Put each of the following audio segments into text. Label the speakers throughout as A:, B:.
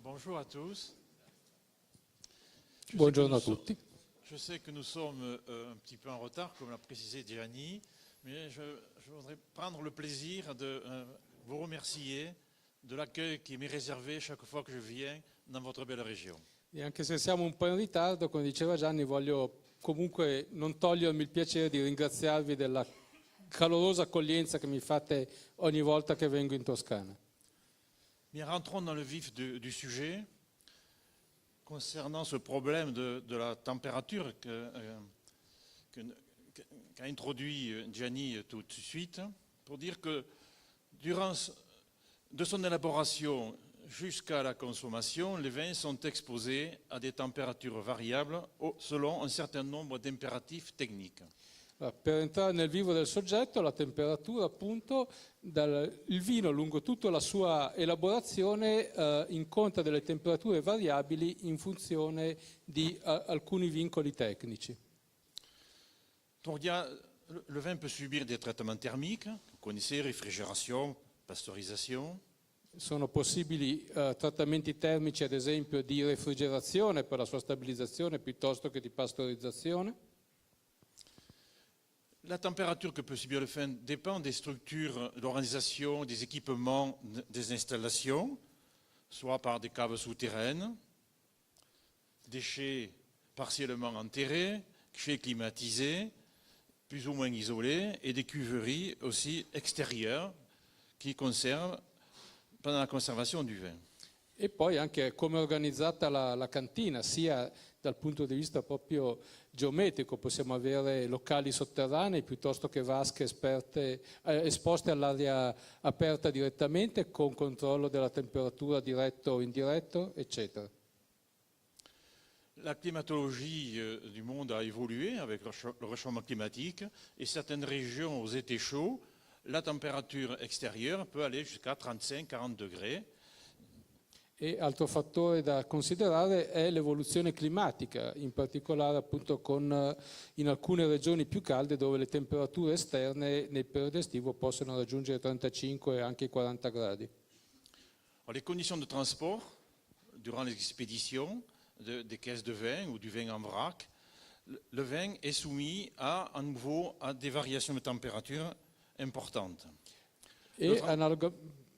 A: Bonjour à tous.
B: Buongiorno a tutti.
A: Je sais que nous sommes un petit peu en retard, comme l'a précisé Gianni, mais je voudrais prendre le plaisir de vous remercier de l'accueil qui m'est réservé chaque fois que je viens dans votre belle région.
B: E anche se siamo un po' in ritardo, come diceva Gianni, voglio comunque non togliermi il piacere di ringraziarvi della calorosa accoglienza che mi fate ogni volta che vengo in Toscana.
A: Bien, rentrons dans le vif du sujet. Concernant ce problème de la température qu'a introduit Gianni tout de suite, pour dire que de son élaboration jusqu'à la consommation, les vins sont exposés à des températures variables selon un certain nombre d'impératifs techniques.
B: Per entrare nel vivo del soggetto, la temperatura appunto, il vino lungo tutta la sua elaborazione incontra delle temperature variabili in funzione di alcuni vincoli tecnici.
A: Donc le vin peut subir des traitements thermiques, vous connaissez, réfrigération, pasteurisation.
B: Sono possibili trattamenti termici, ad esempio, di refrigerazione per la sua stabilizzazione piuttosto che di pastorizzazione.
A: La température que peut subir le vin dépend des structures, de l'organisation, des équipements, des installations, soit par des caves souterraines, des chais partiellement enterrés, chais climatisés, plus ou moins isolés, et des cuveries aussi extérieures qui conservent pendant la conservation du vin.
B: E poi anche come è organizzata la cantina, sia dal punto di vista proprio geometrico, possiamo avere locali sotterranei piuttosto che vasche esposte all'aria aperta direttamente con controllo della temperatura diretto o indiretto, eccetera.
A: La climatologie du monde a évolué avec le réchauffement climatique et certaines régions aux étés chauds, la température extérieure peut aller jusqu'à 35-40 degrés.
B: E altro fattore da considerare è l'evoluzione climatica, in particolare appunto in alcune regioni più calde dove le temperature esterne nel periodo estivo possono raggiungere 35 e anche 40 gradi.
A: Les conditions de transport durant les expéditions des caisses de vin ou du vin en vrac, le vin est soumis à nouveau à des variations de température importantes.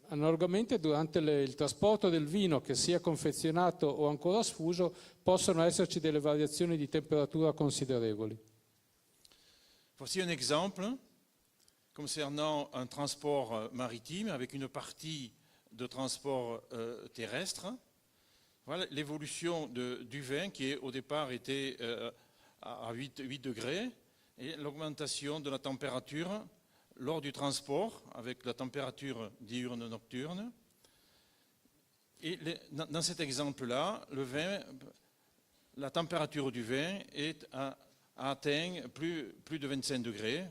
B: Analogamente durante il trasporto del vino, che sia confezionato o ancora sfuso, possono esserci delle variazioni di temperatura considerevoli.
A: Voici un exemple concernant un transport maritime avec une partie de transport terrestre. Voilà l'évolution du vin qui au départ était à 8 degrés et l'augmentation de la température lors du transport, avec la température diurne-nocturne. Et dans cet exemple-là, le vin, la température du vin a atteint plus de 25 degrés.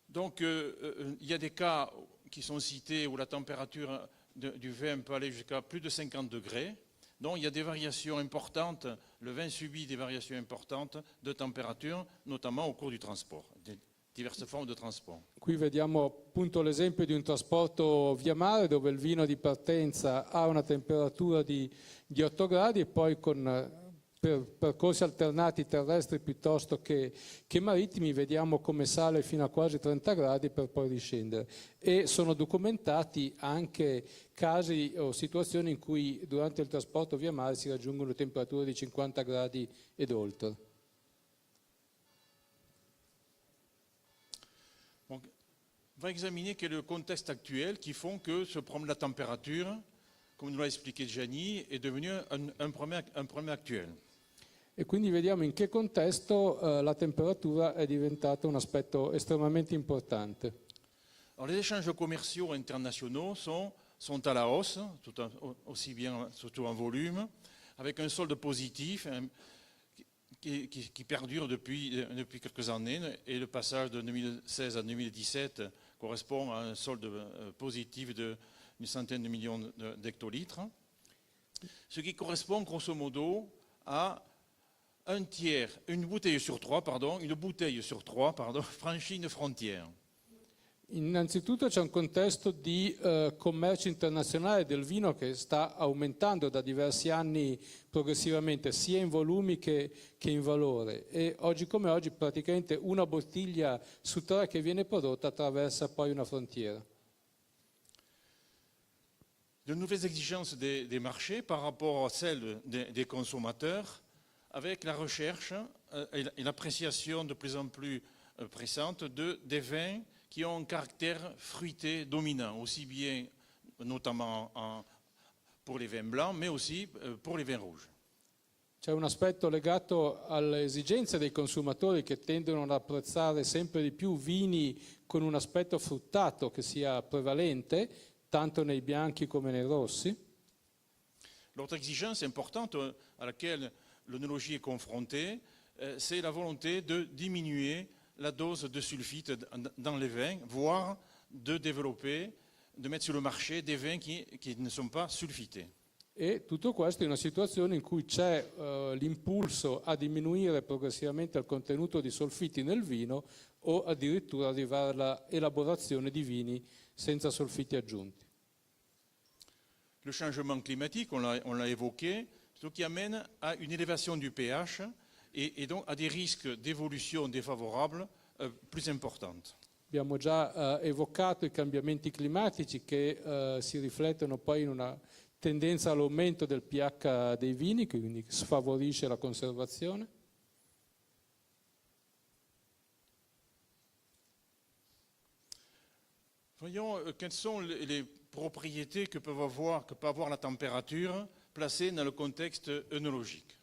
A: Donc, il y a des cas qui sont cités où la température du vin peut aller jusqu'à plus de 50 degrés. Donc il y a des variations importantes, le vin subit des variations importantes de température, notamment au cours du transport, des diverse forme de transport.
B: Qui vediamo appunto l'esempio di un trasporto via mare dove il vino di partenza ha una temperatura di 8 gradi e poi con percorsi alternati terrestri piuttosto che marittimi vediamo come sale fino a quasi 30 gradi per poi riscendere. E sono documentati anche casi o situazioni in cui durante il trasporto via mare si raggiungono temperature di 50 gradi ed oltre.
A: On va examiner quel est le contexte actuel qui font que ce problème de la température, comme nous l'a expliqué Gianni, est devenu un problème actuel.
B: E quindi vediamo in che contesto la temperatura è diventata un aspetto estremamente importante.
A: Alors, les échanges commerciaux internationaux sont à la hausse, aussi bien surtout en volume, avec un solde positif qui perdure depuis quelques années, et le passage de 2016 à 2017 correspond à un solde positif d'une centaine de millions d'hectolitres, ce qui correspond grosso modo à une bouteille sur trois franchit une frontière.
B: Innanzitutto c'è un contesto di commercio internazionale del vino che sta aumentando da diversi anni progressivamente, sia in volumi che in valore. E oggi come oggi praticamente una bottiglia su 3 che viene prodotta attraversa poi una frontiera.
A: De nouvelles exigences des marchés par rapport à celles des consommateurs, avec la recherche et l'appréciation de plus en plus pressante des vins qui ont un caractère fruité dominant, aussi bien notamment pour les vins blancs, mais aussi pour les vins rouges.
B: C'è un aspetto legato alle esigenze dei consumatori che tendono ad apprezzare sempre di più vini con un aspetto fruttato che sia prevalente, tanto nei bianchi come nei rossi.
A: L'autre exigence importante à laquelle l'œnologie est confrontée, c'est la volonté de diminuer la dose de sulfite dans les vins, voire de développer, de mettre sur le marché des vins qui ne sont pas sulfités.
B: E tutto questo in una situazione in cui c'è l'impulso a diminuire progressivamente il contenuto di solfiti nel vino o addirittura arrivare alla elaborazione di vini senza solfiti aggiunti.
A: Le changement climatique, on l'a évoqué, ce qui amène à une élévation du pH et donc à des risques d'évolution défavorable plus importantes.
B: Abbiamo già evocato i cambiamenti climatici che si riflettono poi in una tendenza all'aumento del pH dei vini, quindi sfavorisce la conservazione.
A: Voyons quelles sont les propriétés que peut avoir la température placée dans le contexte œnologique.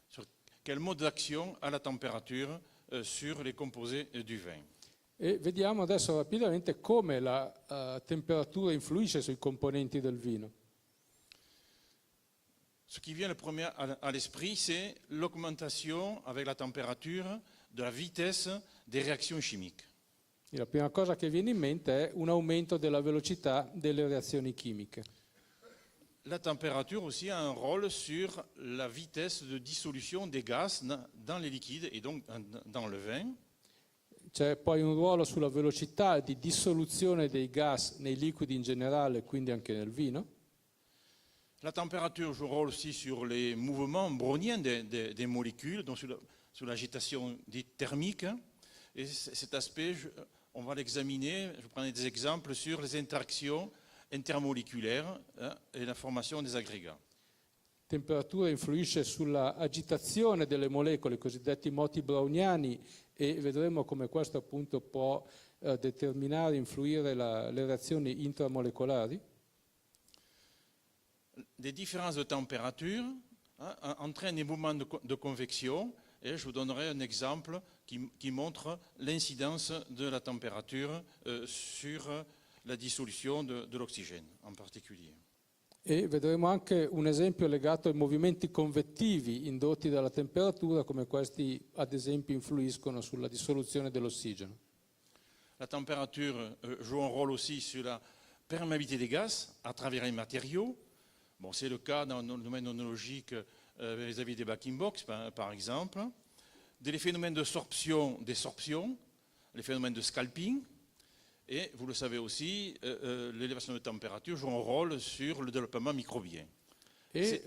A: Sur quel mode d'action a la température sur les composés du vin.
B: E vediamo adesso rapidamente come la temperatura influisce sui componenti del vino.
A: Ce qui vient le premier à l'esprit, c'est l'augmentation avec la température de la vitesse des réactions chimiques.
B: E la prima cosa che viene in mente è un aumento della velocità delle reazioni chimiche.
A: La température aussi a un rôle sur la vitesse de dissolution des gaz dans les liquides et donc dans le vin.
B: C'è poi un ruolo sulla velocità di dissoluzione dei gas nei liquidi in generale, quindi anche nel vino.
A: La température joue un rôle aussi sur les mouvements browniens des molécules, donc sur l'agitation dite thermique. Et cet aspect, on va l'examiner, je prends des exemples sur les interactions intermoléculaires et la formation des agrégats.
B: La temperatura influisce sulla agitazione delle molecole, i cosiddetti moti browniani, e vedremo come questo appunto può determinare, influire le reazioni intramolecolari.
A: Des différences de température entraînent des mouvements de convection, et je vous donnerai un exemple qui montre l'incidence de la température sur la dissolution de l'oxygène en particulier.
B: E vedremo anche un esempio legato ai movimenti convettivi indotti dalla temperatura, come questi ad esempio influiscono sulla dissoluzione dell'ossigeno.
A: La température joue un rôle aussi sur la perméabilité des gaz à travers les matériaux. Bon, c'est le cas dans le domaine œnologique vis-à-vis des backing box, par exemple. Des phénomènes de sorption, les phénomènes de scalping. Et vous le savez aussi, l'élévation de température joue un rôle sur le développement microbien.
B: Et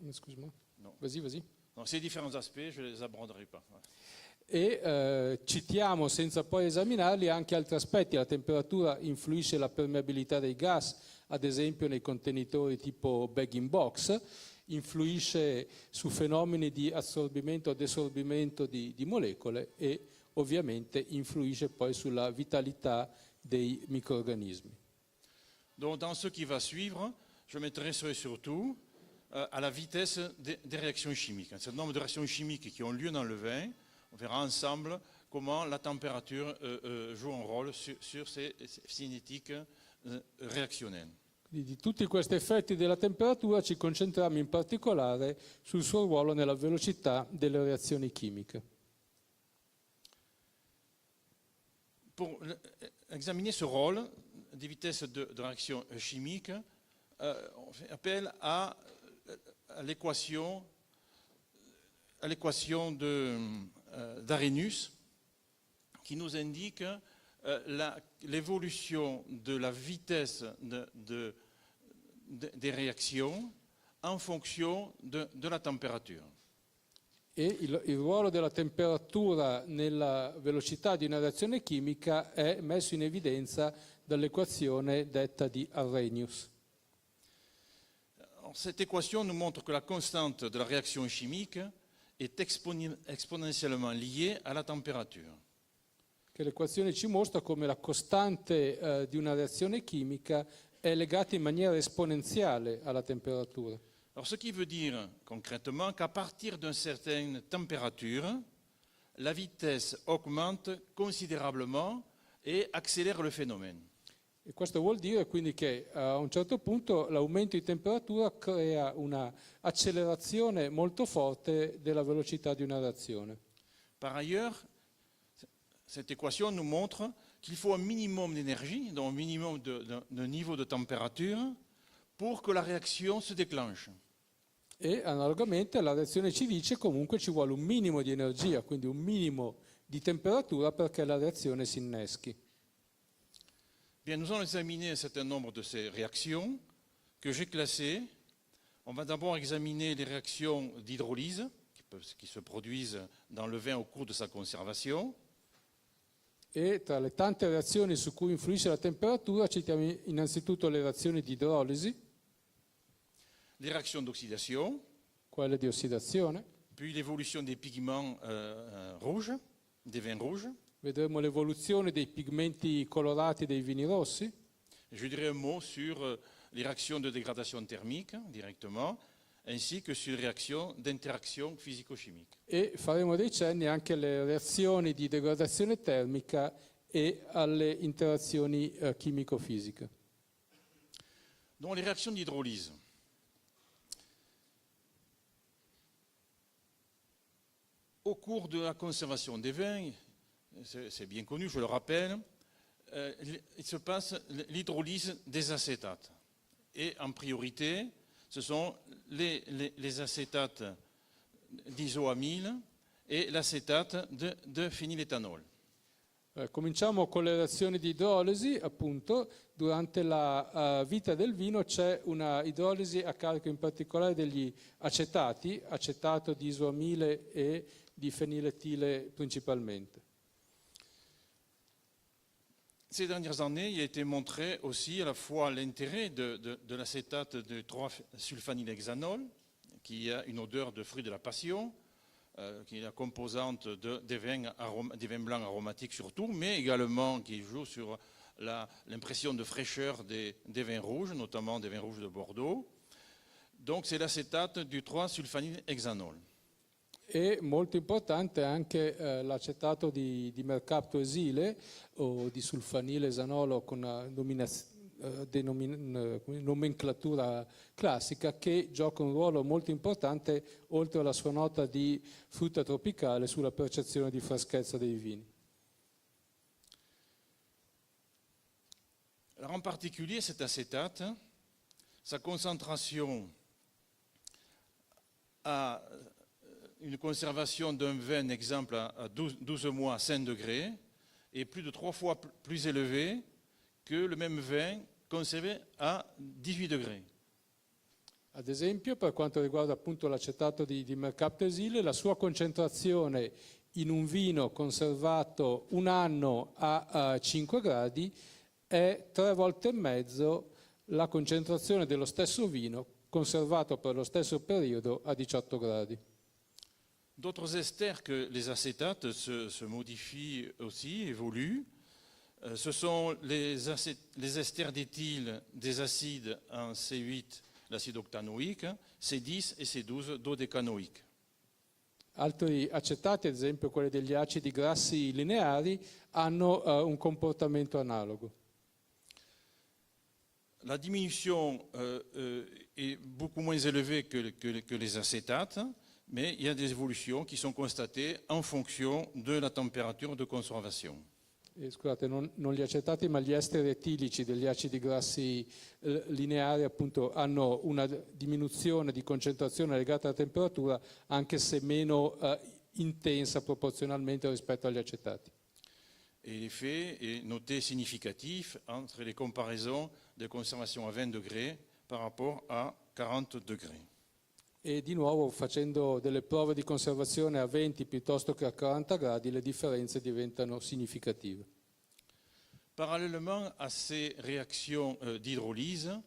A: Excuse-moi.
B: Vas-y.
A: Non, ces différents aspects, je ne les aborderai pas.
B: E citiamo, senza poi esaminarli, anche altri aspetti. La temperatura influisce la permeabilità dei gas, ad esempio nei contenitori tipo bag-in-box, influisce su fenomeni di assorbimento o desorbimento di molecole e ovviamente influisce poi sulla vitalità dei microrganismi.
A: Donc, dans ce qui va suivre, je m'intéresserai surtout à la vitesse des réactions chimiques. Un certain nombre de réactions chimiques qui ont lieu dans le vin. On verra ensemble comment la température joue un rôle sur ces cinétiques réactionnelles.
B: Quindi di tutti questi effetti della temperatura ci concentriamo in particolare sul suo ruolo nella velocità delle reazioni chimiche.
A: Pour examiner ce rôle des vitesses de réaction chimique, on fait appel à l'équation d'Arrhenius qui nous indique l'évolution de la vitesse des réactions en fonction de la température.
B: E il ruolo della temperatura nella velocità di una reazione chimica è messo in evidenza dall'equazione detta di Arrhenius.
A: Cette équation nous montre que la constante de la réaction chimique est exponentiellement liée à la température.
B: Che l'equazione ci mostra come la costante di una reazione chimica è legata in maniera esponenziale alla temperatura.
A: Alors, ce qui veut dire concrètement qu'à partir d'une certaine température, la vitesse augmente considérablement et accélère le phénomène.
B: E questo vuol dire quindi che a un certo punto l'aumento di temperatura crea una accelerazione molto forte della velocità di una reazione.
A: Par ailleurs, cette équation nous montre qu'il faut un minimum d'énergie, donc un minimum de niveau de température, pour que la réaction se déclenche.
B: E analogamente la reazione ci dice comunque ci vuole un minimo di energia, quindi un minimo di temperatura perché la reazione si inneschi.
A: Bien, nous allons examiner un certain nombre de ces réactions que j'ai classées. On va d'abord examiner les réactions d'hydrolyse qui se produisent dans le vin au cours de sa conservation.
B: E tra le tante reazioni su cui influisce la temperatura citiamo innanzitutto le reazioni di idrolisi,
A: Les réactions d'oxydation,
B: quelle di ossidazione,
A: puis l'évolution des pigments rouges, des vins rouges.
B: vedremo l'evoluzione dei pigmenti colorati dei vini rossi
A: Je dirai un mot sur les réactions de dégradation thermique directement, ainsi que sur les réactions d'interaction physico-chimique.
B: e faremo dei cenni anche alle reazioni di degradazione termica e alle interazioni chimico-fisiche.
A: Donc les réactions d'hydrolyse. Au cours de la conservation des vins, c'est bien connu, je le rappelle, il se passe l'hydrolyse des acétates. Et en priorité, ce sont les acétates d'isoamyle et l'acétate de phényléthanol.
B: Cominciamo con le reazioni di idrolisi, appunto, durante la vita del vino c'è una idrolisi a carico in particolare degli acetati, acetato di isoamile e di feniletile principalmente.
A: Ces dernières années, il a été montré aussi à la fois l'intérêt de l'acétate de 3-sulfanylhexanol, qui a une odeur de fruit de la passion, qui est la composante des vins blancs aromatiques surtout, mais également qui joue sur l'impression de fraîcheur des vins rouges, notamment des vins rouges de Bordeaux. Donc c'est l'acétate du 3-sulfanylhexanol.
B: E molto importante anche l'acetato di mercapto esile o di sulfanile esanolo con nomenclatura classica che gioca un ruolo molto importante oltre alla sua nota di frutta tropicale sulla percezione di freschezza dei vini.
A: Alors en particulier cet acétate, sa concentration à une conservation d'un vin, exemple, à 12 mois à 5 degrés, est plus de 3 fois plus élevée que le même vin conservé à 18 degrés.
B: Ad esempio, per quanto riguarda appunto l'acetato di mercapto esile, la sua concentrazione in un vino conservato un anno a 5 gradi è 3 volte e mezzo la concentrazione dello stesso vino conservato per lo stesso periodo a 18 gradi.
A: D'autres esters que les acétates se modifient aussi, évoluent. Ce sont les esters d'éthyle des acides en C8, l'acide octanoïque, C10 et C12 dodecanoïque.
B: Altri acetati, ad esempio quelli degli acidi grassi lineari, hanno un comportamento analogo.
A: La diminution est beaucoup moins élevée que les acétates, mais il y a des évolutions qui sont constatées en fonction de la température de conservation.
B: Scusate, non gli acetati ma gli esteri etilici degli acidi grassi lineari appunto hanno una diminuzione di concentrazione legata alla temperatura anche se meno intensa proporzionalmente rispetto agli acetati.
A: Et l'effet est noté significatif entre les comparaisons de conservation à 20 degrés par rapport à 40 degrés.
B: E di nuovo facendo delle prove di conservazione a 20 piuttosto che a 40 gradi le differenze diventano significative.
A: Parallèlement à ces réactions d'hydrolyse,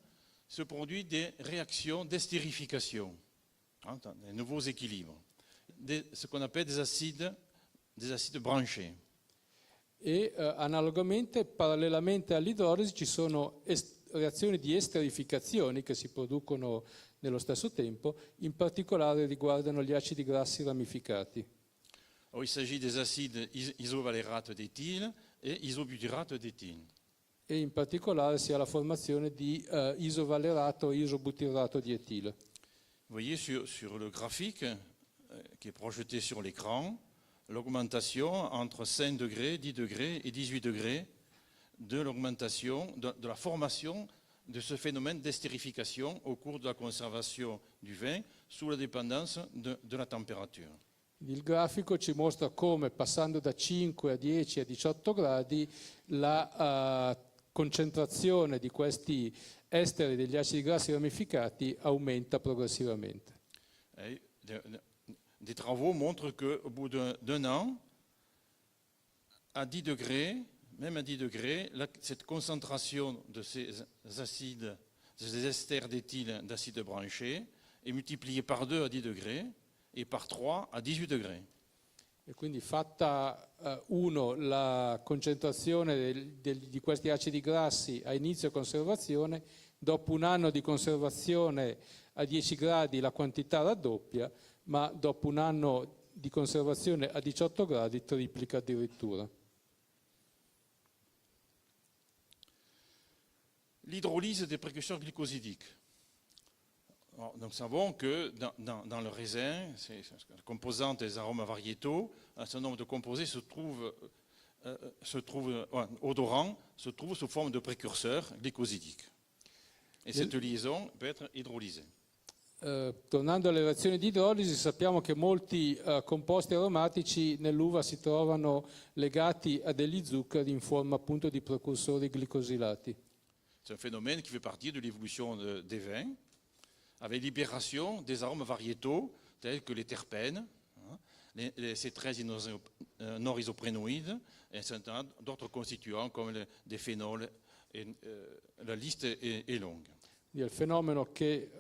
A: se produisent des réactions d'estérification, des nouveaux équilibres, ce qu'on appelle des acides branchés.
B: E analogamente, parallelamente all'idrolisi, ci sono reazioni di esterificazione che si producono nello stesso tempo, in particolare riguardano gli acidi grassi ramificati.
A: Alors, il s'agit des acides isovalérate d'éthyle et isobutyrate d'éthyle.
B: E in particolare si ha la formazione di isovalerato e isobutirato di etile.
A: Vous voyez sur le graphique qui est projeté sur l'écran, l'augmentation entre 5 degrés, 10 degrés et 18 degrés de l'augmentation, de la formation de ce phénomène d'estérification au cours de la conservation du vin sous la dépendance de la température.
B: Il grafico ci mostra come passando da 5 a 10 a 18 gradi la concentrazione di questi esteri degli acidi grassi ramificati aumenta progressivamente.
A: Des travaux montrent qu'au bout d'un an, à 10 degrés, même à 10 degrés, cette concentration de ces acides, ces esters d'éthyle d'acides branchés, est multipliée par 2 à 10 degrés et par 3 à 18 degrés.
B: E quindi fatta la concentrazione di questi acidi grassi a inizio conservazione, dopo un anno di conservazione a 10 gradi la quantità raddoppia, ma dopo un anno di conservazione a 18 gradi triplica addirittura.
A: L'hydrolyse des précurseurs glycosidiques. Alors, nous savons que dans le raisin, la composante des arômes variétaux, un certain nombre de composés odorants se trouvent sous forme de précurseurs glycosidiques. Et cette liaison peut être hydrolysée.
B: Tornando alle reazioni di idrolisi, sappiamo che molti composti aromatici nell'uva si trovano legati a degli zuccheri in forma appunto di precursori glicosilati.
A: C'est un phénomène qui fait partie de l'évolution des vins, avec libération des arômes variétaux tels que les terpènes, les C13 norisoprénoïdes et un certain nombre d'autres constituants comme des phénols. La liste est longue.
B: È il fenomeno che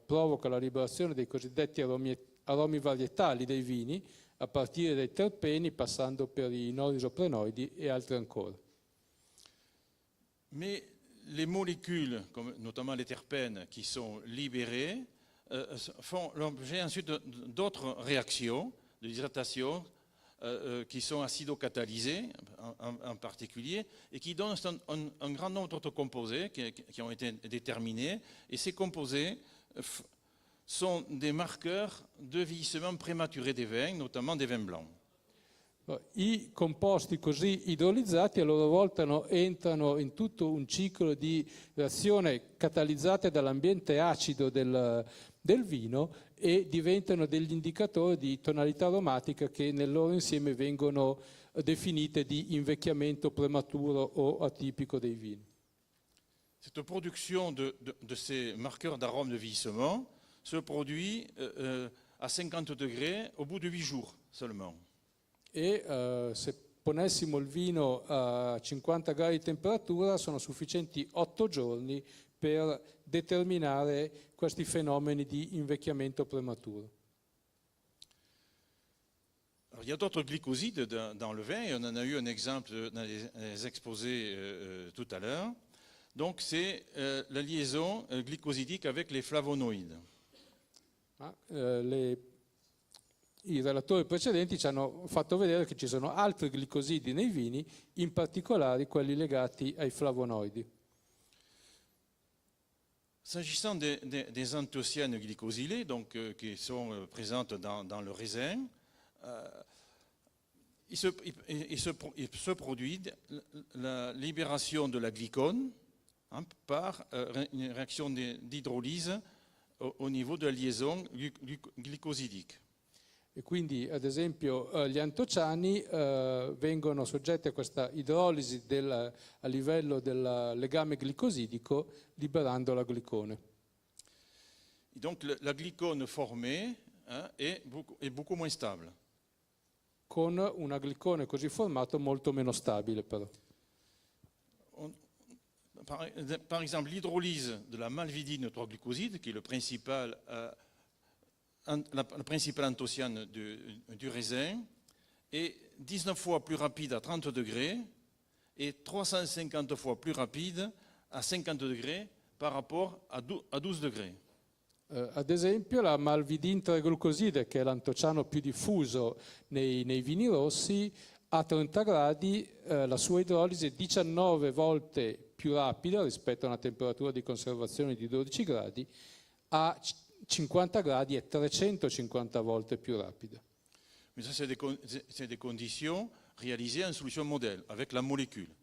B: provoca la liberazione dei cosiddetti aromi varietali dei vini, a partire dai terpeni, passando per i norisoprenoidi e altri ancora.
A: Mais les molécules, comme notamment les terpènes, qui sont libérées, font l'objet ensuite d'autres réactions de déshydratation qui sont acido-catalysées en particulier et qui donnent un grand nombre d'autres composés qui ont été déterminés. Et ces composés sont des marqueurs de vieillissement prématuré des vins, notamment des vins blancs.
B: I composti così idrolizzati a loro volta entrano in tutto un ciclo di reazione catalizzate dall'ambiente acido del vino e diventano degli indicatori di tonalità aromatica che nel loro insieme vengono definite di invecchiamento prematuro o atipico dei vini.
A: Cette production de ces marqueurs d'arôme de vieillissement se produit à 50 degrés au bout de 8 jours seulement.
B: E se ponessimo il vino a 50 gradi di temperatura sono sufficienti 8 giorni per determinare questi fenomeni di invecchiamento prematuro.
A: Alors, il y a d'autres glycosides dans le vin, et on en a eu un exemple dans les exposés tout à l'heure. Donc c'est la liaison glycosidique avec les flavonoïdes.
B: I relatori precedenti ci hanno fatto vedere che ci sono altri glicosidi nei vini, in particolare quelli legati ai flavonoidi.
A: S'agissant des anthocyanes glycosylées, donc, qui sont présentes dans le raisin, il se produit la libération de la glycone par une réaction d'hydrolyse au niveau de la liaison glycosidique.
B: E quindi, ad esempio, gli antociani vengono soggetti a questa idrolisi a livello del legame glicosidico, liberando la glicone.
A: Et donc la glycone formée est beaucoup moins stable.
B: Con una glicone così formata molto meno stabile, però.
A: Par exemple, l'hydrolyse de la malvidine 3-glucoside, qui est la principale anthocyanine du raisin, est 19 fois plus rapide à 30 degrés et 350 fois plus rapide à 50 degrés par rapport à 12 degrés.
B: Ad esempio la malvidin 3-glucoside, che è l'antociano più diffuso nei vini rossi, a 30 gradi la sua idrolisi è 19 volte più rapida rispetto a una temperatura di conservazione di 12 gradi, a 50 gradi è 350 volte più rapida.
A: Mais ça, c'est des conditions réalisées en solution modèle, avec la molécule.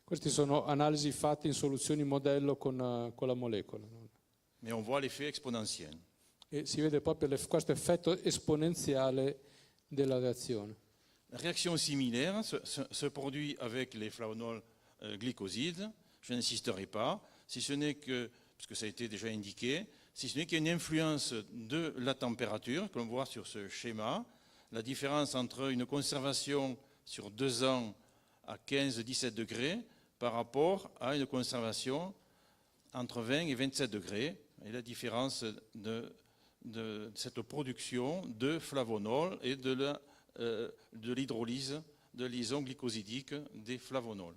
B: Queste sono analisi fatte in soluzioni modello con la molecola.
A: Mais on voit l'effet exponentiel.
B: E si vede proprio questo effetto esponenziale della reazione.
A: La réaction similaire se produit avec les flavonols glycosides. Je n'insisterai pas, si ce n'est que, parce que ça a été déjà indiqué, si ce n'est qu'il y a une influence de la température, que l'on voit sur ce schéma, la différence entre une conservation sur 2 ans à 15-17 degrés par rapport à une conservation entre 20 et 27 degrés, et la différence de cette production de flavonols et de l'hydrolyse de l'isogne glicosidique des flavonols.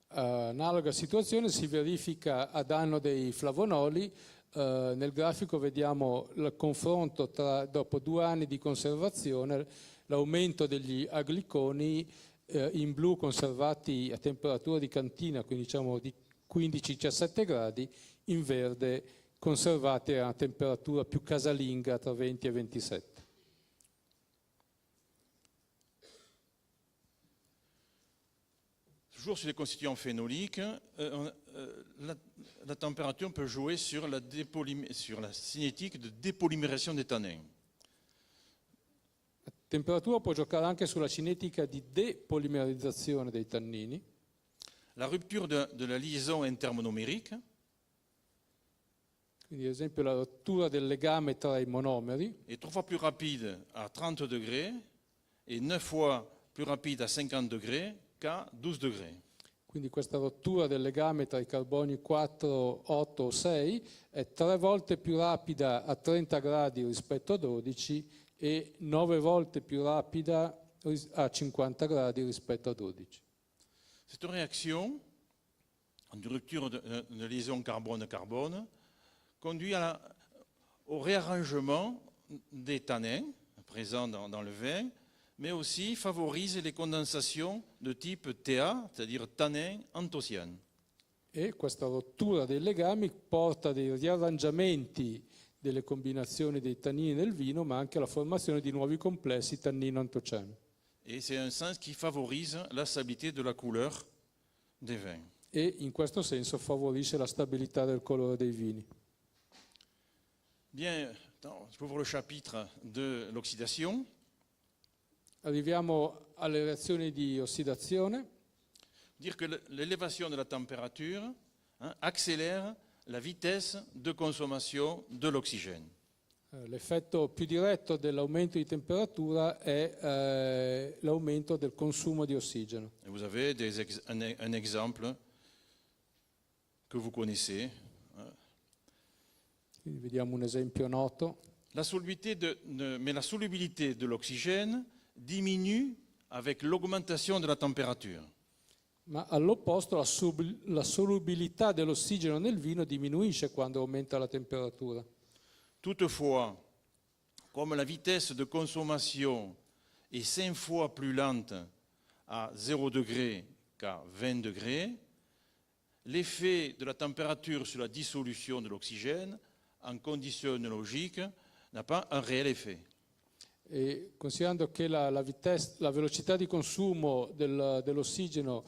B: Analoga situazione si verifica a danno dei flavonoli. Nel grafico vediamo il confronto dopo 2 anni di conservazione, l'aumento degli agliconi, in blu conservati a temperatura di cantina, quindi diciamo di 15-17 gradi, in verde conservati a temperatura più casalinga tra 20 e 27.
A: Toujours sur les constituants phénoliques, la température peut jouer sur la cinétique de dépolymérisation des tannins.
B: La temperatura può giocare anche sulla cinetica di depolimerizzazione dei tannini.
A: La rupture de la liaison intermonomérique.
B: Quindi ad esempio la rottura del legame tra i monomeri.
A: Est 3 fois plus rapide à 30 degrés et 9 fois plus rapide à 50 degrés qu'à 12 degrés.
B: Quindi questa rottura del legame tra i carboni 4, 8 o 6 è 3 volte più rapida a 30 gradi rispetto a 12 e 9 volte più rapida a 50 gradi rispetto a 12.
A: Cette réaction de rupture de liaison carbone-carbone conduit au réarrangement des tannins présents dans le vin, mais aussi favorise les condensations de type TA, c'est-à-dire tannin antociane.
B: E questa rottura dei legami porta dei riarrangiamenti delle combinazioni dei tannini nel vino, ma anche alla formazione di nuovi complessi tannino-antociano.
A: Et c'est un sens qui favorise la stabilité de la couleur des vins.
B: E in questo senso favorisce la stabilità del colore dei vini.
A: Bien, j'ouvre le chapitre de l'oxydation.
B: Arriviamo alle reazioni di ossidazione.
A: Dire que l'élévation de la température accélère la vitesse de consommation de l'oxygène.
B: L'effetto più diretto dell'aumento di temperatura è l'aumento del consumo di ossigeno.
A: Et vous avez un exemple que vous connaissez.
B: Quindi vediamo un esempio noto.
A: La solubilité de l'oxygène diminue avec l'augmentation de la température.
B: Ma all'opposto la solubilità dell'ossigeno nel vino diminuisce quando aumenta la temperatura.
A: Toutefois, comme la vitesse de consommation est 5 fois plus lente à 0 degré qu'à 20 degrés, l'effet de la température sur la dissolution de l'oxygène en conditions logiques n'a pas un réel effet.
B: E considerando che la velocità di consumo dell'ossigeno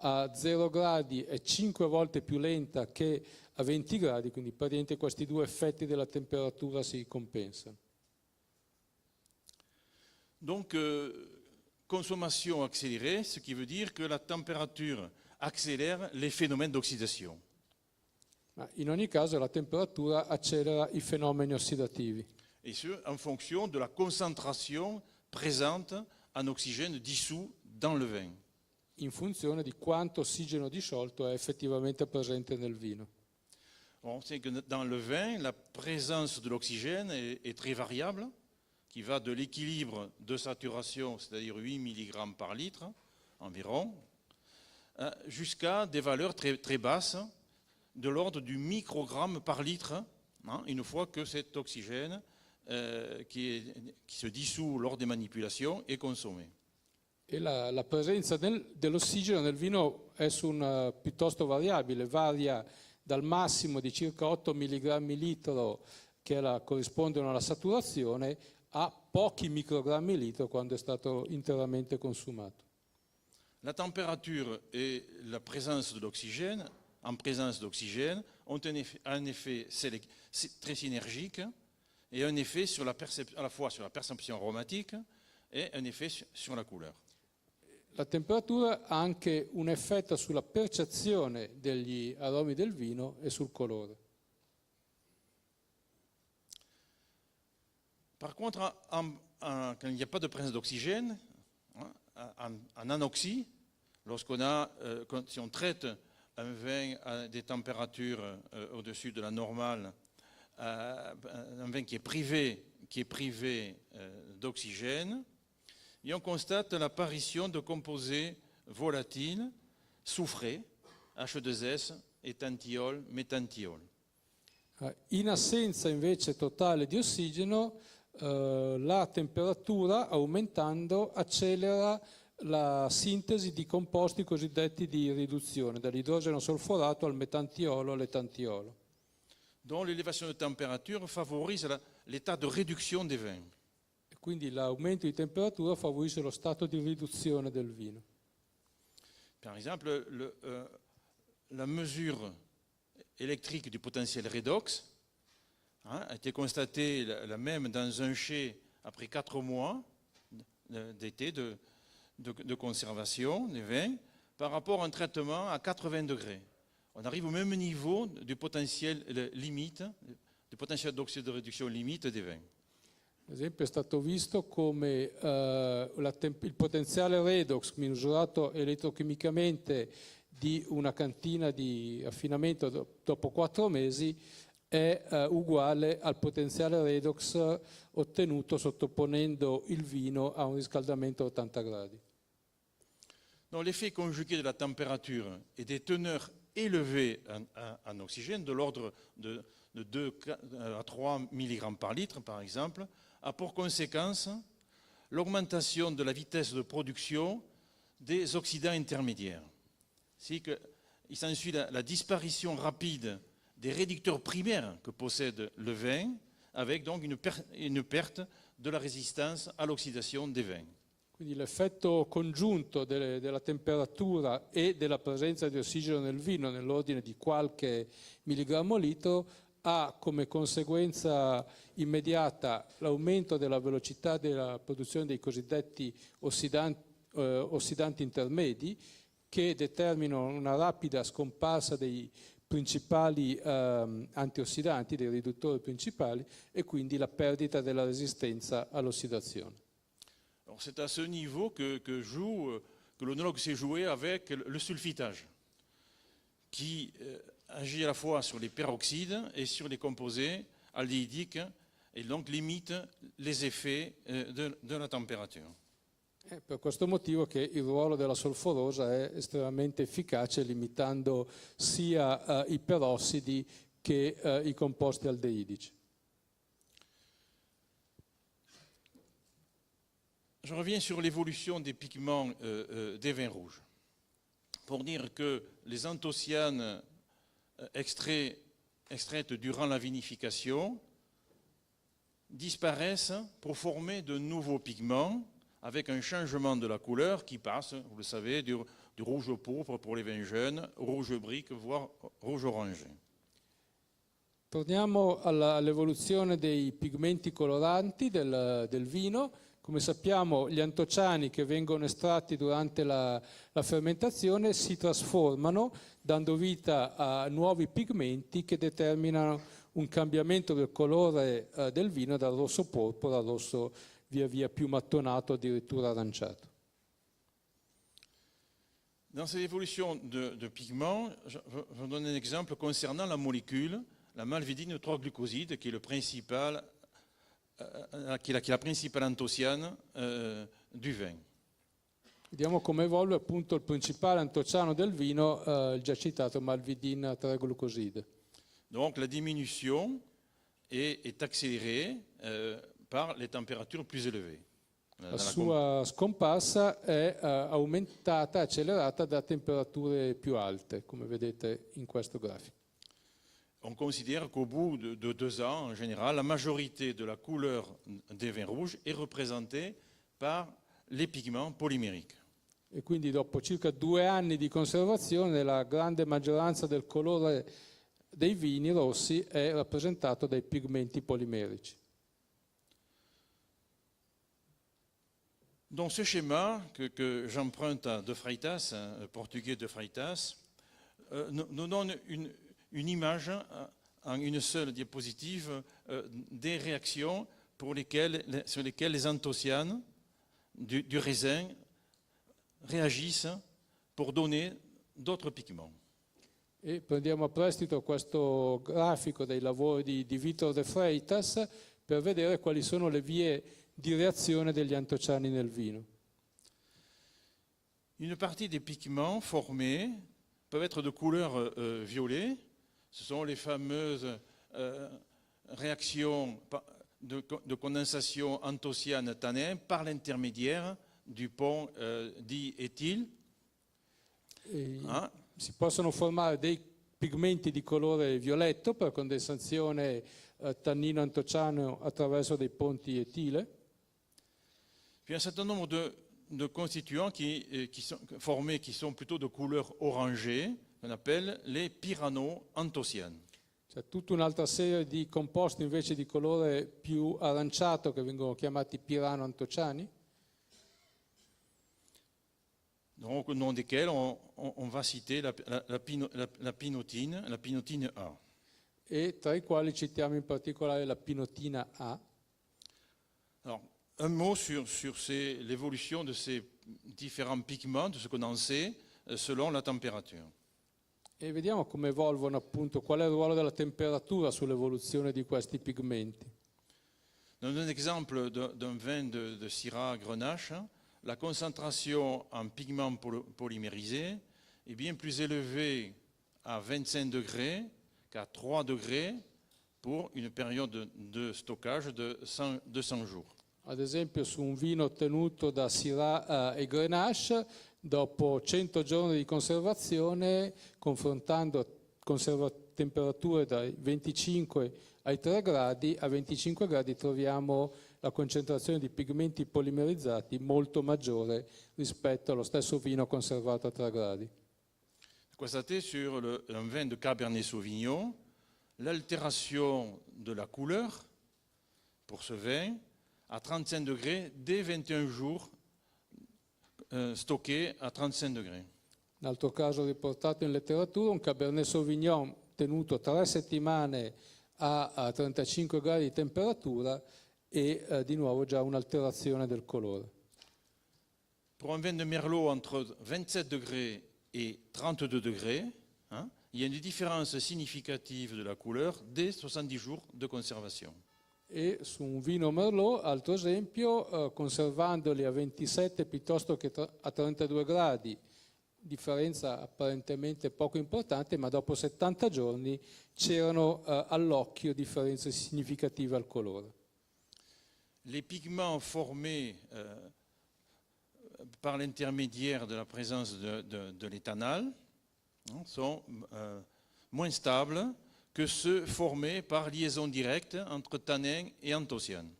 B: a 0 gradi è 5 volte più lenta che a 20 gradi, quindi praticamente questi due effetti della temperatura si compensano.
A: Donc, consommation accélérée, ce qui veut dire que la température accélère les phénomènes d'oxydation.
B: Ma in ogni caso la temperatura accelera i fenomeni ossidativi,
A: Et ce, en fonction de la concentration présente en oxygène dissous dans le vin.
B: in funzione di quanto ossigeno disciolto è effettivamente presente nel vino.
A: On sait que dans le vin, la présence de l'oxygène est très variable, qui va de l'équilibre de saturation, c'est-à-dire 8 mg par litre environ, jusqu'à des valeurs très, très basses, de l'ordre du microgramme par litre, une fois que cet oxygène qui se dissout lors des manipulations est consommé.
B: E la presenza dell'ossigeno nel vino è piuttosto variabile, varia dal massimo di circa 8 mg litro che corrispondono alla saturazione a pochi microgrammi litro quando è stato interamente consumato.
A: La température et la présence de l'oxygène, en présence d'oxygène, ont un effet très synergique et un effet à la fois sur la perception aromatique et un effet sur la couleur.
B: La temperatura ha anche un effetto sulla percezione degli aromi del vino e sul colore.
A: Par contre, quand il n'y a pas de présence d'oxygène, en anoxie, si on traite un vin à des températures au-dessus de la normale, un vin qui est privé d'oxygène, et on constate l'apparition de composés volatiles, soufrés, H2S, éthantiol, méthantiol.
B: In assenza invece totale di ossigeno, la temperatura aumentando accelera la sintesi di composti cosiddetti di riduzione, dall'idrogeno solforato al metantiolo all'etantiolo.
A: Donc l'élévation de température favorise l'état de réduction des vins.
B: Quindi l'aumento di temperatura favorisce lo stato di riduzione del vino.
A: Par exemple, la mesure électrique du potentiel redox a été constatée la même dans un chai après 4 mois d'été de conservation des vins par rapport à un traitement à 80 degrés. On arrive au même niveau du potentiel limite, du potentiel d'oxyde de réduction limite des vins.
B: Ad esempio è stato visto come il potenziale redox misurato elettrochimicamente di una cantina di affinamento dopo 4 mesi è uguale al potenziale redox ottenuto sottoponendo il vino a un riscaldamento a 80 gradi.
A: Donc l'effet conjugué de la température et des teneurs élevées en oxygène, de l'ordre de 2 à 3 mg par litre par exemple, a pour conséquence l'augmentation de la vitesse de production des oxydants intermédiaires. Il s'ensuit la disparition rapide des réducteurs primaires que possède le vin, avec donc une perte de la résistance à l'oxydation des vins.
B: Quindi l'effetto congiunto della temperatura e della presenza di ossigeno nel vino, nell'ordine di qualche milligrammo litro, ha come conseguenza immediata l'aumento della velocità della produzione dei cosiddetti ossidanti intermedi, che determinano una rapida scomparsa dei principali antiossidanti, dei riduttori principali, e quindi la perdita della resistenza all'ossidazione.
A: C'est à ce niveau que l'onologue s'est joué avec le sulfitage, qui agit à la fois sur les peroxydes et sur les composés aldéhydiques, et donc limite les effets de la température.
B: È per questo motivo che il ruolo della solforosa è estremamente efficace, limitando sia i perossidi che i composti aldehidi.
A: Je reviens sur l'évolution des pigments des vins rouges. Pour dire que les anthocyanes extraites durant la vinification disparaissent pour former de nouveaux pigments avec un changement de la couleur qui passe, vous le savez, du rouge au pourpre pour les vins jeunes, rouge brique, voire rouge orangé.
B: Torniamo all'evoluzione dei pigmenti coloranti del vino. Come sappiamo, gli antociani che vengono estratti durante la fermentazione si trasformano, dando vita a nuovi pigmenti che determinano un cambiamento del colore del vino dal rosso porpora al rosso via via più mattonato, addirittura aranciato.
A: Dans cette évolution de pigments, je donne un exemple concernant la molécule, la malvédine 3-glucoside, qui est le principal, qui est la principale anthocyanine du vin.
B: Vediamo come evolve appunto il principale antociano del vino, il già citato malvidin 3-glucoside.
A: Donc la diminution est accélérée par les températures plus élevées.
B: La sua scomparsa è aumentata, accelerata da temperature più alte, come vedete in questo grafico.
A: On considère qu'au bout de 2 ans, en général, la majorité de la couleur des vins rouges est représentée par les pigments polymériques.
B: E quindi dopo circa 2 anni di conservazione la grande maggioranza del colore dei vini rossi è rappresentato dai pigmenti polimerici.
A: Dans ce schéma que j'emprunte à De Freitas, portugais De Freitas, nous donne une image en une seule diapositive des réactions sur lesquelles les anthocyanes du raisin réagissent pour donner d'autres pigments.
B: E prendiamo a prestito questo grafico dei lavori di Vitor De Freitas per vedere quali sono le vie di reazione degli antociani nel vino.
A: Une partie des pigments formés peuvent être de couleur violet. Ce sont les fameuses réactions de condensation anthocyane-tanin par l'intermédiaire du pont dit éthyle.
B: Si possono formare dei pigmenti di colore violetto per condensazione tannino-antociano attraverso dei ponti etile.
A: Puis un certain nombre de constituants qui sont formés, qui sont plutôt de couleur orangée, qu'on appelle les pyrano-anthocyanes.
B: C'è tutta un'altra serie di composti invece di colore più aranciato che vengono chiamati pirano-antociani.
A: Donc, au nom desquels on va citer la pinotine A.
B: E tra i quali citiamo in particolare la pinotina A.
A: Alors, un mot sur l'évolution de ces différents pigments, de ce qu'on en sait, selon la température.
B: E vediamo come evolvono appunto, qual è il ruolo della temperatura sull'evoluzione di questi pigmenti.
A: Dans un exemple d'un vin de Syrah Grenache, la concentration en pigments polymérisés est bien plus élevée à 25 degrés qu'à 3 degrés pour une période de stockage de 200 jours.
B: Ad esempio su un vino ottenuto da Syrah e Grenache, dopo 100 giorni di conservazione, confrontando temperature dai 25 ai 3 gradi, a 25 gradi troviamo la concentrazione di pigmenti polimerizzati molto maggiore rispetto allo stesso vino conservato a 3 gradi.
A: Constaté sur un vin de Cabernet Sauvignon, l'altération de la couleur pour ce vin à 35 degrés dès 21 jours stocké à 35 degrés.
B: Un altro caso riportato in letteratura, un Cabernet Sauvignon tenuto 3 settimane a 35 gradi di temperatura e di nuovo già un'alterazione del colore.
A: Pour un vin de Merlot entre 27 degrés et 32 degrés, il y a une différence significative de la couleur dès 70 jours de conservation.
B: E su un vino Merlot, altro esempio, conservandoli a 27 piuttosto che a 32 gradi, differenza apparentemente poco importante, ma dopo 70 giorni c'erano all'occhio differenze significative al colore.
A: Les pigments formés par l'intermédiaire de la présence de l'éthanol sont moins stables que ceux formés par liaison directe entre tannin et anthocyane.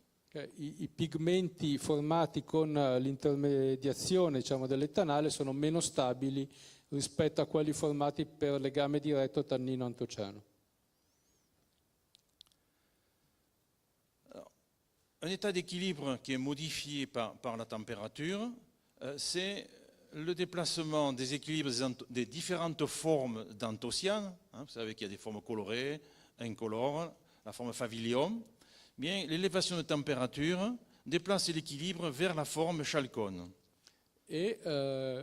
B: I pigmenti formati con l'intermediazione, diciamo, dell'etanale sono meno stabili rispetto a quelli formati per legame diretto tannino-antociano.
A: Un état d'équilibre qui est modifié par la température, c'est le déplacement des équilibres des différentes formes d'anthocyanes. Vous savez qu'il y a des formes colorées, incolores, la forme favilium. Bien, l'élévation de température déplace l'équilibre vers la forme chalcone.
B: E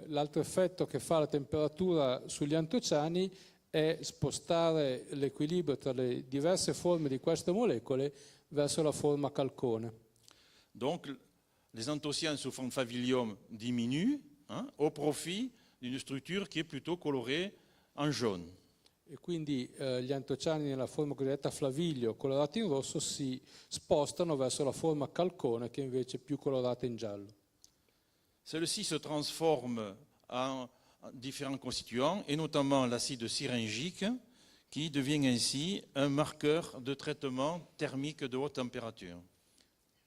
B: l'altro effetto che fa la temperatura sugli antociani è spostare l'equilibrio tra le diverse forme di queste molecole verso la forma calcone.
A: Donc, les anthocyanes sous forme favilium diminuent au profit d'une structure qui est plutôt colorée en jaune.
B: E quindi gli antociani nella forma cosiddetta flaviglio, colorati in rosso, si spostano verso la forma calcone che invece è più colorata in giallo.
A: Celle-ci se transforme en différents constituants, et notamment l'acide syringique, qui devient ainsi un marqueur de traitement thermique de haute température.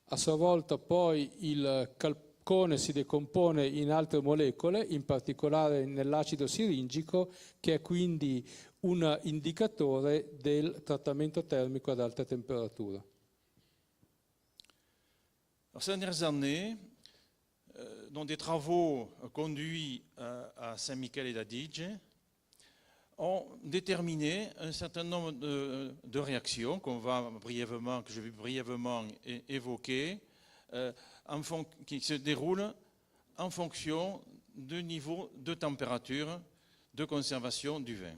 B: A sua volta poi il calcone si decompone in altre molecole, in particolare nell'acido siringico, che è quindi un indicatore del trattamento termico ad alta temperatura.
A: Ces dernières années, dans des travaux conduits à Saint-Michel et d'Adige, ont déterminé un certain nombre de réactions que je vais brièvement évoquer, qui se déroulent en fonction du niveau de température de conservation du vin.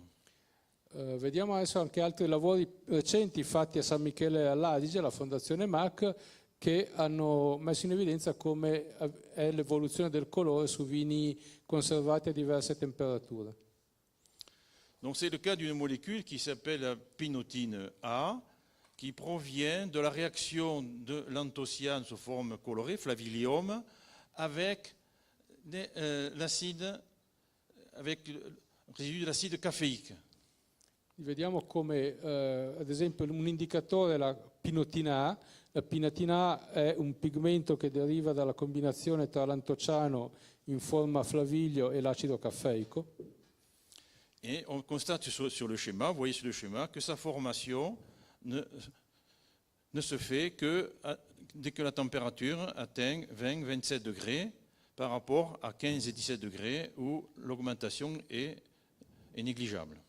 B: Vediamo adesso anche altri lavori recenti fatti a San Michele all'Adige, la Fondazione MAC, che hanno messo in evidenza come è l'evoluzione del colore su vini conservati a diverse temperature.
A: Donc c'est le cas d'une molécule qui s'appelle pinotine A, qui provient de la réaction de l'anthocyane sous forme colorée, flavilium, avec l'acide, avec le résidu de l'acide caféique.
B: Vediamo come, ad esempio, un indicatore è la pinotina A. La pinotina A è un pigmento che deriva dalla combinazione tra l'antociano in forma flaviglio e l'acido caffeico.
A: Et on constate sur le schéma, vous voyez sur le schéma, que sa formation ne se fait que dès que la température atteint 20-27 degrés par rapport à 15 et 17 degrés où l'augmentation est négligeable.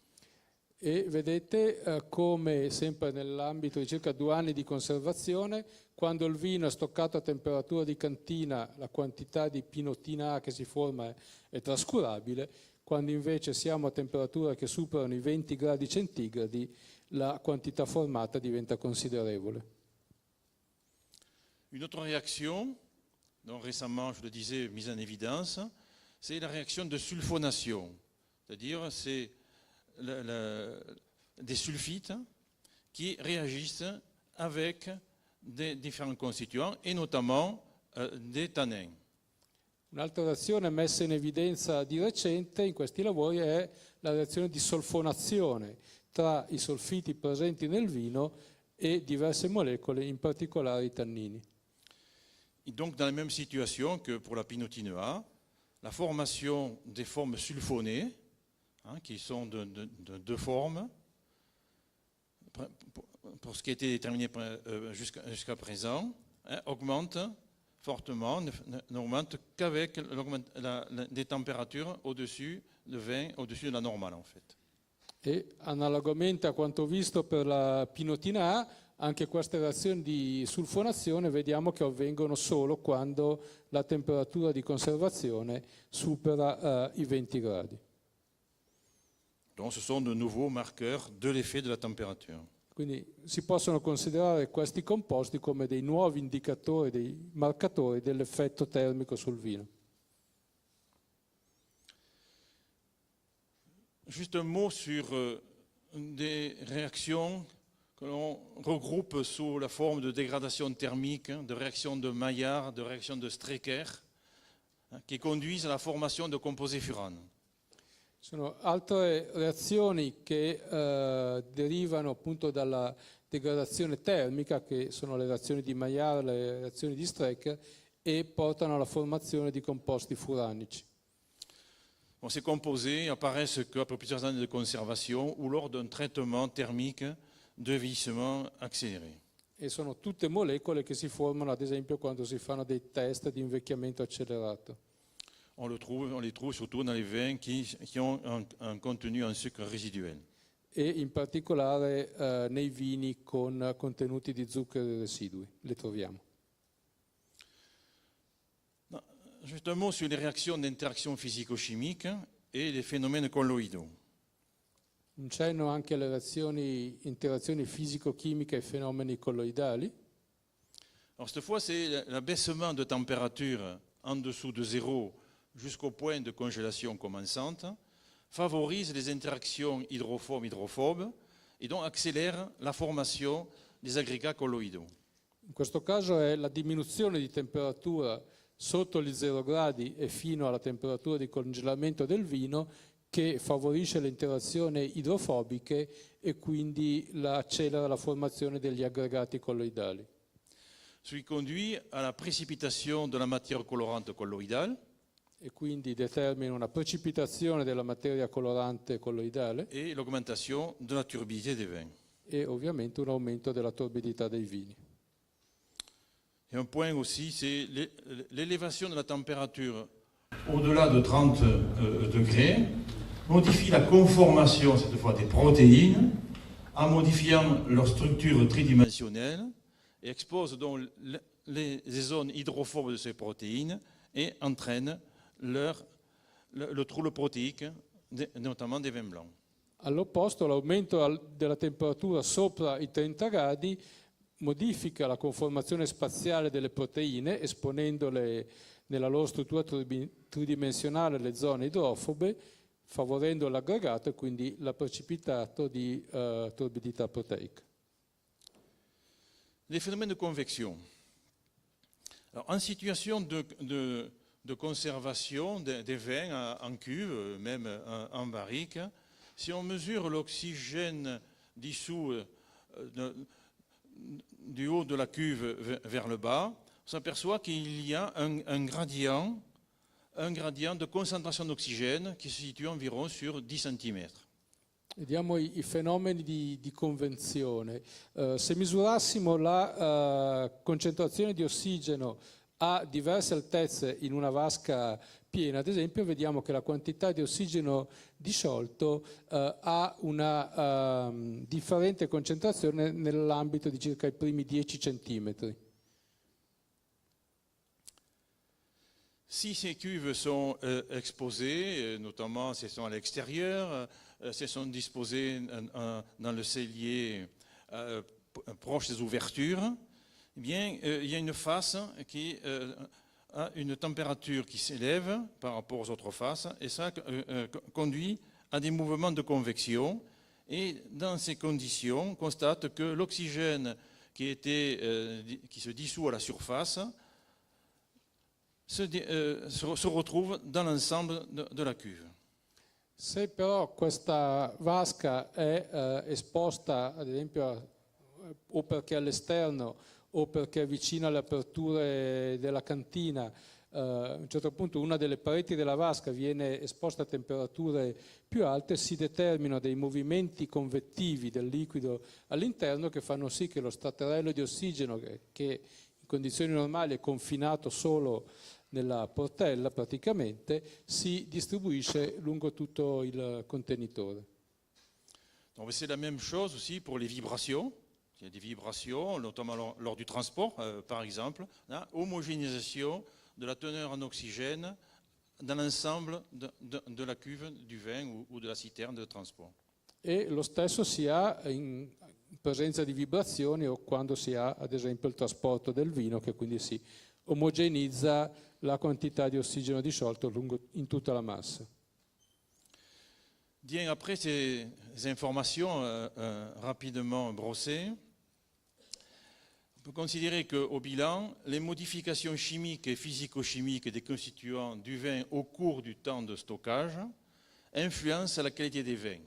B: E vedete come, sempre nell'ambito di circa 2 anni di conservazione, quando il vino è stoccato a temperatura di cantina, la quantità di pinotina A che si forma è trascurabile, quando invece siamo a temperature che superano i 20 gradi centigradi, la quantità formata diventa considerevole.
A: Une autre réaction, donc récemment, je le disais, mise en évidence, c'est la réaction de sulfonation. C'est-à-dire, c'est des sulfites qui réagissent avec des différents constituants et notamment des tannins.
B: Un'altra reazione messa in evidenza di recente in questi lavori è la reazione di solfonazione tra i solfiti presenti nel vino e diverse molecole, in particolare i tannini.
A: Et donc dans la même situation que pour la pinotine A, la formation des formes sulfonées, qui sont de deux formes, pour ce qui a été déterminé jusqu'à présent, augmente fortement, n'augmente qu'avec des températures au-dessus de 20, au-dessus de la normale en fait.
B: E analogamente a quanto visto per la pinotina A, anche queste reazioni di sulfonazione vediamo che avvengono solo quando la temperatura di conservazione supera i 20 gradi.
A: Donc ce sont de nouveaux marqueurs de l'effet de la température.
B: Quindi si possono considerare questi composti come dei nuovi indicatori, dei marcatori dell'effetto termico sul vino.
A: Juste un mot sur des réactions que l'on regroupe sous la forme de dégradation thermique, de réactions de Maillard, de réactions de Strecker, qui conduisent à la formation de composés furanes.
B: Ci sono altre reazioni che derivano appunto dalla degradazione termica, che sono le reazioni di Maillard, le reazioni di Strecker, e portano alla formazione di composti furanici.
A: Bon, ces composés apparaissent qu'après plusieurs années de conservation ou lors d'un traitement thermique de vieillissement accéléré.
B: E sono tutte molecole che si formano, ad esempio, quando si fanno dei test di invecchiamento accelerato.
A: On les trouve surtout dans les vins qui ont un contenu en sucre résiduel.
B: E in particolare nei vini con contenuti di zuccheri residui, le troviamo.
A: Juste un mot sur les réactions d'interaction physico-chimique et les phénomènes colloïdaux.
B: Un cenno anche alle interazioni fisico-chimiche e fenomeni colloidali.
A: Alors cette fois, c'est l'abaissement de température en dessous de zéro jusqu'au point de congélation commençante, favorise les interactions hydrophobes-hydrophobes et donc accélère la formation des agrégats colloïdaux.
B: In questo caso è la diminuzione di temperatura sotto gli 0 gradi e fino alla temperatura di congelamento del vino che favorisce le interazioni idrofobiche e quindi accelera la formazione degli aggregati colloidali.
A: Ce qui conduit à la précipitation de la matière colorante colloïdale
B: E quindi determina una precipitazione della materia colorante colloidale
A: et l'augmentation de la turbidité des vins.
B: e ovviamente un aumento della torbidità dei vini.
A: Et un point aussi, c'est l'élévation de la température au-delà de 30 degrés modifie la conformation, cette fois, des protéines en modifiant leur structure tridimensionnelle et expose donc les zones hydrophobes de ces protéines et entraîne le trouble protéique, notamment des vins blancs.
B: All'opposto, l'aumento della temperatura sopra i 30 gradi modifica la conformazione spaziale delle proteine, esponendole nella loro struttura tridimensionale alle zone idrofobe, favorendo l'aggregato e quindi la precipitato di torbidità proteica.
A: Les phénomènes de convection. Alors, en situation de conservation des vins en cuve, même en barrique, si on mesure l'oxygène dissous du haut de la cuve vers le bas, on s'aperçoit qu'il y a un gradient de concentration d'oxygène qui se situe environ sur 10 cm.
B: Vediamo i fenomeni di convenzione. Se misurassimo la concentrazione di ossigeno a diverse altezze in una vasca piena, ad esempio, vediamo che la quantità di ossigeno disciolto ha una differente concentrazione nell'ambito di circa i primi 10 centimetri.
A: Si ces cuves sont exposées, notamment si elles sont à l'extérieur, si elles sont disposées dans le cellier proche des ouvertures, eh bien, il y a une face qui a une température qui s'élève par rapport aux autres faces, et ça conduit à des mouvements de convection. Et dans ces conditions, on constate que l'oxygène qui se dissout à la surface se retrouve dans l'ensemble de la cuve.
B: Se però questa vasca è esposta, ad esempio, o perché è all'esterno o perché è vicino alle aperture della cantina, a un certo punto una delle pareti della vasca viene esposta a temperature più alte, si determinano dei movimenti convettivi del liquido all'interno che fanno sì che lo staterello di ossigeno, che in condizioni normali è confinato solo nella portella praticamente, si distribuisce lungo tutto il contenitore.
A: Donc c'est la même chose aussi pour les vibrations. Il y a des vibrations, notamment lors du transport, par exemple, homogénéisation de la teneur en oxygène dans l'ensemble de la cuve du vin ou de la citerne de transport.
B: E lo stesso si ha in presenza di vibrazioni o quando si ha, ad esempio, il trasporto del vino, che quindi si omogenizza la quantità di ossigeno disciolto in tutta la massa.
A: Bien, après ces informations rapidement brossées, on peut considérer qu'au bilan, les modifications chimiques et physico-chimiques des constituants du vin au cours du temps de stockage influencent la qualité des vins.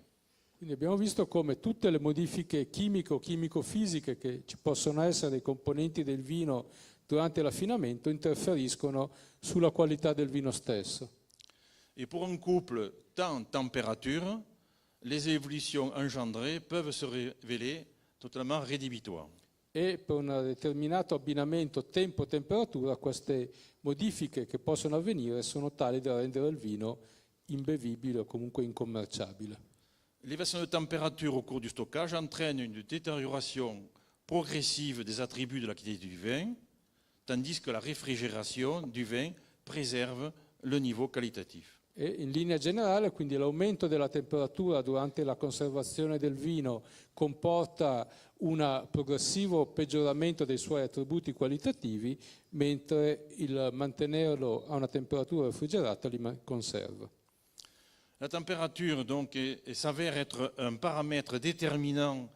B: Quindi abbiamo visto come tutte le modifiche chimiche o chimico-fisiche che ci possono essere dei componenti del vino durante l'affinamento interferiscono sulla qualità del vino stesso.
A: Et pour un couple temps-température, les évolutions engendrées peuvent se révéler totalement rédhibitoires.
B: e per un determinato abbinamento tempo-temperatura queste modifiche che possono avvenire sono tali da rendere il vino imbevibile o comunque incommerciabile.
A: L'élévation de température au cours du stockage entraîne une détérioration progressive des attributs de la qualité du vin, tandis que la réfrigération du vin préserve le niveau qualitatif.
B: E in linea generale, quindi l'aumento della temperatura durante la conservazione del vino comporta un progressivo peggioramento dei suoi attributi qualitativi, mentre il mantenerlo a una temperatura refrigerata li conserva.
A: La température donc s'avère être un paramètre déterminant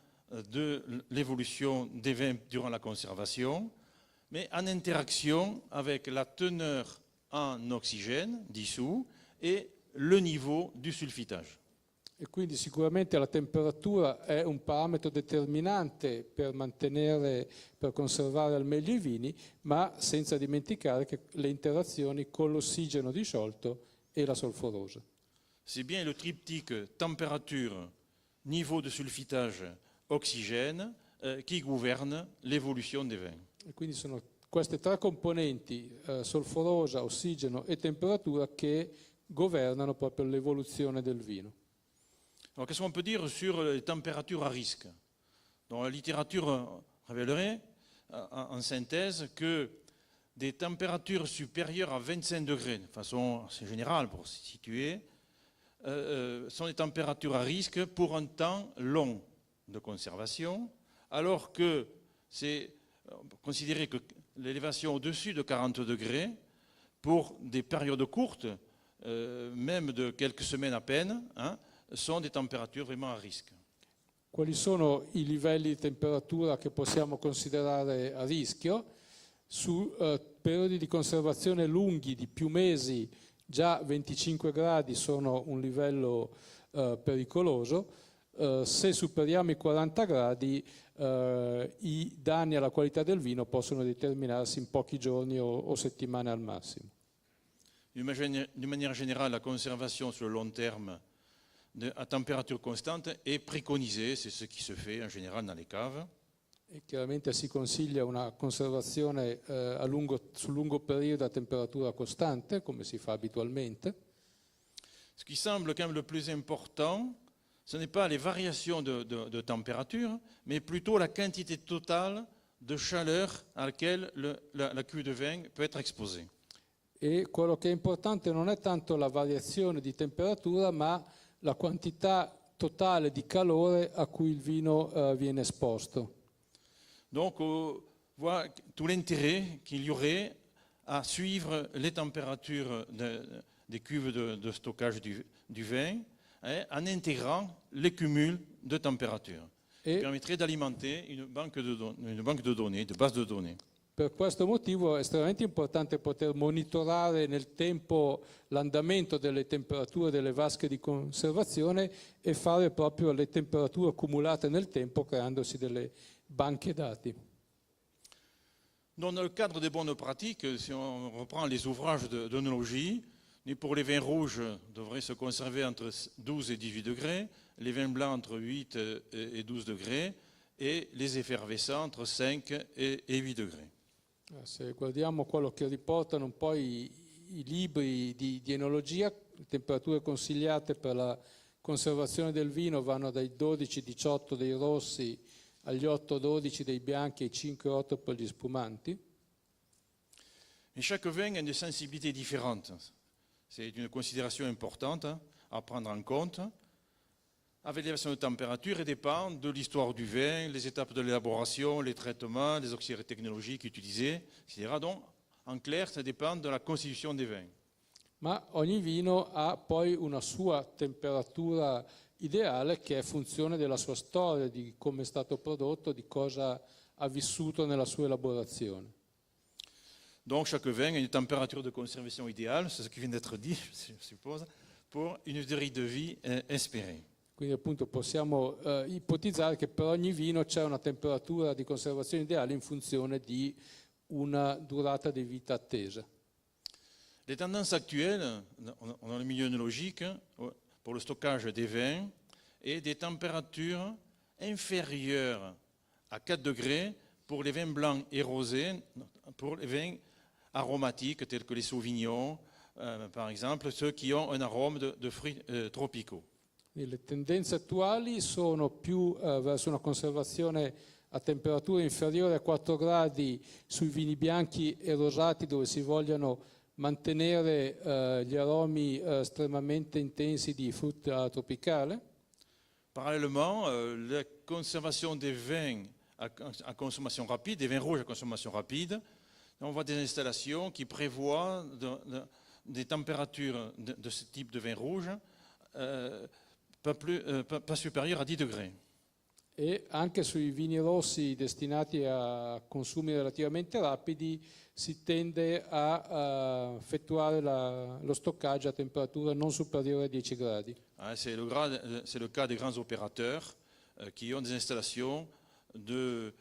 A: de l'évolution des vins durant la conservation, mais en interaction avec la teneur en oxygène dissous et le niveau du sulfitage.
B: E quindi sicuramente la temperatura è un parametro determinante per conservare al meglio i vini, ma senza dimenticare che le interazioni con l'ossigeno disciolto e la solforosa.
A: C'est bien le triptyque température, niveau de sulfitage, oxygène qui gouverne l'évolution des vins.
B: E quindi sono queste tre componenti, solforosa, ossigeno e temperatura, che governano proprio l'evoluzione del vino.
A: Alors qu'est-ce qu'on peut dire sur les températures à risque? Dans la littérature révélerait en synthèse que des températures supérieures à 25 degrés, de façon assez générale pour se situer, sont des températures à risque pour un temps long de conservation, alors que c'est considéré que l'élévation au-dessus de 40 degrés, pour des périodes courtes, même de quelques semaines à peine, sont des températures vraiment à risque.
B: Quali sono i livelli di temperatura che possiamo considerare a rischio? Su periodi di conservazione lunghi di più mesi, già 25 gradi sono un livello pericoloso. Se superiamo i 40 gradi, i danni alla qualità del vino possono determinarsi in pochi giorni o settimane al massimo.
A: D'une manière générale, la conservation sur le long terme à température constante est préconisée, c'est ce qui se fait en général dans les caves.
B: E chiaramente si consiglia una conservazione sul lungo periodo a temperatura costante, come si fa abitualmente.
A: Ce qui semble quand même le plus important, ce n'est pas les variations de température, mais plutôt la quantité totale de chaleur à laquelle la cuve de vin peut être exposée.
B: E quello che è importante non è tanto la variazione di temperatura, ma la quantità totale di calore a cui il vino viene esposto.
A: Donc, on voit tout l'intérêt qu'il y aurait à suivre les températures des cuves de stockage du vin, en intégrant les cumuls de température. Qui permettrait d'alimenter une banque de données, de base de données.
B: Per questo motivo è estremamente importante poter monitorare nel tempo l'andamento delle temperature delle vasche di conservazione e fare proprio le temperature accumulate nel tempo, creandosi delle banche dati.
A: Dans le cadre des bonnes pratiques, si on reprend les ouvrages d'œnologie, pour les vins rouges devraient se conserver entre 12 et 18 degrés, les vins blancs entre 8 et 12 degrés et les effervescents entre 5 et 8 degrés.
B: Se guardiamo quello che riportano un po' i libri di enologia, le temperature consigliate per la conservazione del vino vanno dai 12-18 dei rossi agli 8-12 dei bianchi e ai 5-8 per gli spumanti.
A: Mais chaque vin a une sensibilité différente. C'est une considération importante à prendre en compte. Avec l'élévation de température, et dépend de l'histoire du vin, les étapes de l'élaboration, les traitements, les auxiliaires technologiques utilisés, etc. Donc, en clair, ça dépend de la constitution des vins.
B: Ma ogni vino ha poi una sua temperatura ideale che è funzione della sua storia, di come è stato prodotto, di cosa ha vissuto nella sua elaborazione.
A: Donc chaque vin a une température de conservation idéale, c'est ce qui vient d'être dit, je suppose, pour une durée de vie espérée.
B: Quindi appunto possiamo ipotizzare che per ogni vino c'è una temperatura di conservazione ideale in funzione di una durata di vita attesa.
A: Les tendances actuelles dans le milieu œnologique pour le stockage des vins et des températures inférieures à 4 degrés pour les vins blancs et rosés, pour les vins aromatiques tels que les sauvignons, par exemple, ceux qui ont un arôme de fruits tropicaux.
B: E le tendenze attuali sono più verso una conservazione a temperatura inferiore a 4 gradi sui vini bianchi e rosati, dove si vogliono mantenere gli aromi estremamente intensi di frutta tropicale.
A: Parallèlement, la conservation des vins à consommation rapide, des vins rouges à consommation rapide, on voit des installations qui prévoient des températures de ce type de vin rouge pas supérieures à 10 degrés.
B: E anche sui vini rossi destinati a consumi relativamente rapidi si tende a effettuare lo stoccaggio a temperatura non superiore a 10 gradi.
A: C'est le cas des grands opérateurs qui ont des installations de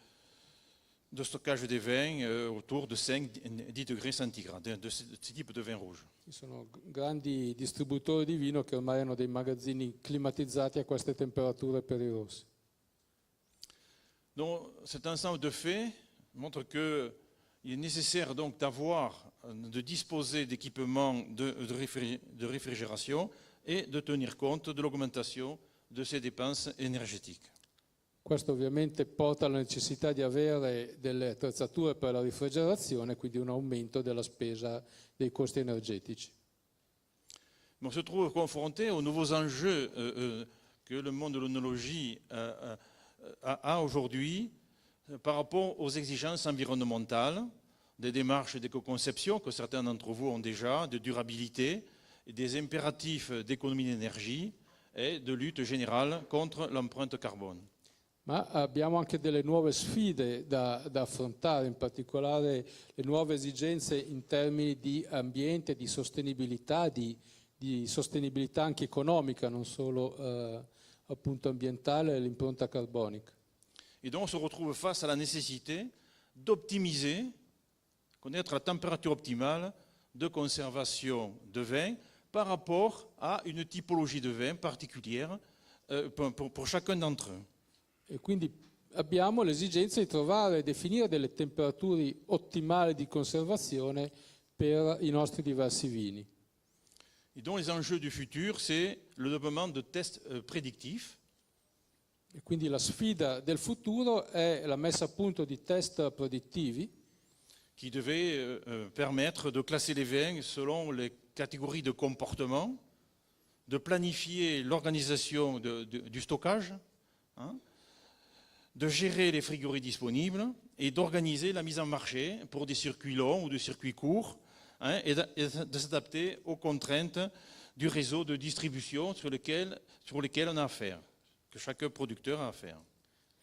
A: stockage des vins autour de 5-10 degrés centigrades, de ce type de vin rouge.
B: Ci sono grandi distributori di vino che ormai hanno dei magazzini climatizzati a queste temperature per i rossi.
A: Donc cet ensemble de faits montre qu'il est nécessaire donc de disposer d'équipements de réfrigération et de tenir compte de l'augmentation de ces dépenses énergétiques.
B: Questo ovviamente porta alla necessità di avere delle attrezzature per la rifrigerazione, quindi un aumento della spesa dei costi energetici.
A: On se trouve confronté aux nouveaux enjeux que le monde de l'œnologie a aujourd'hui par rapport aux exigences environnementales, des démarches d'éco-conception que certains d'entre vous ont déjà, de durabilité, et des impératifs d'économie d'énergie et de lutte générale contre l'empreinte carbone.
B: Ma abbiamo anche delle nuove sfide da affrontare, in particolare le nuove esigenze in termini di ambiente, di sostenibilità anche economica, non solo appunto ambientale, l'impronta carbonica.
A: Et donc on se retrouve face à la nécessité d'optimiser, connaître la température optimale de conservation de vin par rapport à une typologie de vin particulière pour chacun d'entre eux.
B: E quindi abbiamo l'esigenza di trovare e definire delle temperature ottimali di conservazione per i nostri diversi vini.
A: Et donc les enjeux du futur, c'est le développement de tests prédictifs.
B: E quindi la sfida del futuro è la messa a punto di test predittivi
A: qui devait permettre de classer les vins selon les catégories de comportement, de planifier l'organisation du stockage, de gérer les frigories disponibles et d'organiser la mise en marché pour des circuits longs ou des circuits courts, et de s'adapter aux contraintes du réseau de distribution sur lesquelles on a affaire, que chaque producteur a affaire.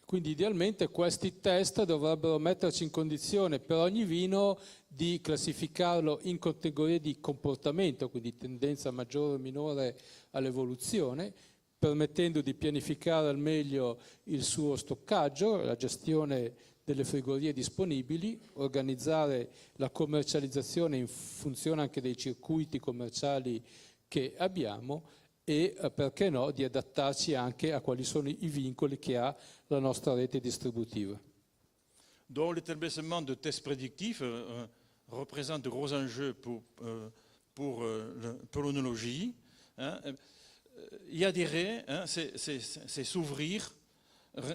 B: Quindi idealmente questi test dovrebbero metterci in condizione per ogni vino di classificarlo in categorie di comportamento, quindi tendenza maggiore o minore all'evoluzione, permettendo di pianificare al meglio il suo stoccaggio, la gestione delle frigorie disponibili, organizzare la commercializzazione in funzione anche dei circuiti commerciali che abbiamo e, perché no, di adattarci anche a quali sono i vincoli che ha la nostra rete distributiva.
A: Donc l'établissement de tests prédictifs représente de gros enjeux pour l'œnologie. Y adhérer, c'est s'ouvrir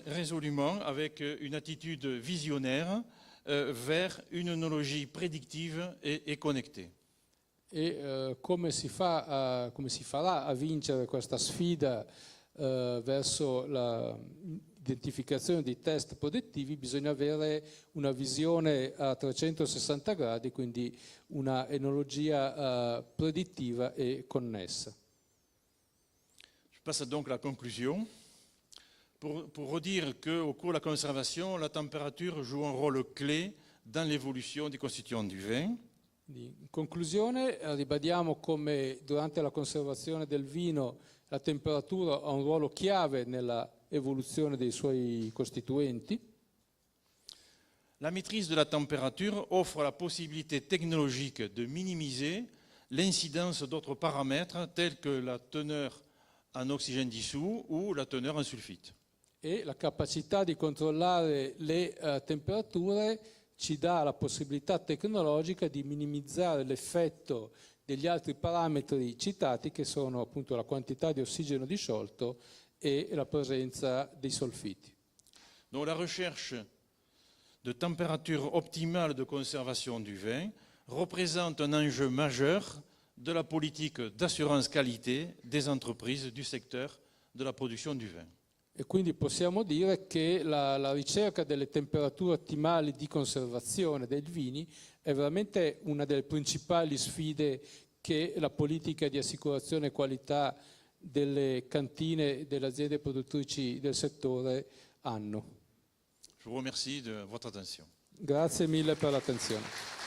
A: résolument avec une attitude visionnaire vers une œnologie prédictive et connectée.
B: E come si farà a vincere questa sfida verso l'identificazione di test predittivi? Bisogna avere una visione a 360 gradi, quindi una enologia predittiva e connessa.
A: Je passe donc à la conclusion. Pour redire qu'au cours de la conservation, la température joue un rôle clé dans l'évolution des constituants du vin.
B: In conclusione, ribadiamo come durante la conservazione del vino la temperatura ha un ruolo chiave nella evoluzione dei suoi costituenti.
A: La maîtrise de la température offre la possibilité technologique de minimiser l'incidence d'autres paramètres tels que la teneur en oxygène dissous ou la teneur en sulfite.
B: E la capacità di controllare le temperature ci dà la possibilità tecnologica di minimizzare l'effetto degli altri parametri citati, che sono appunto la quantità di ossigeno disciolto e la presenza dei solfiti.
A: Donc la recherche de température optimale de conservation du vin représente un enjeu majeur de la politique d'assurance qualité des entreprises du secteur de la production du vin.
B: E quindi possiamo dire che la ricerca delle temperature ottimali di conservazione dei vini è veramente una delle principali sfide che la politica di assicurazione e qualità delle cantine e delle aziende produttrici del settore hanno.
A: Je vous remercie de votre attention.
B: Grazie mille per l'attenzione.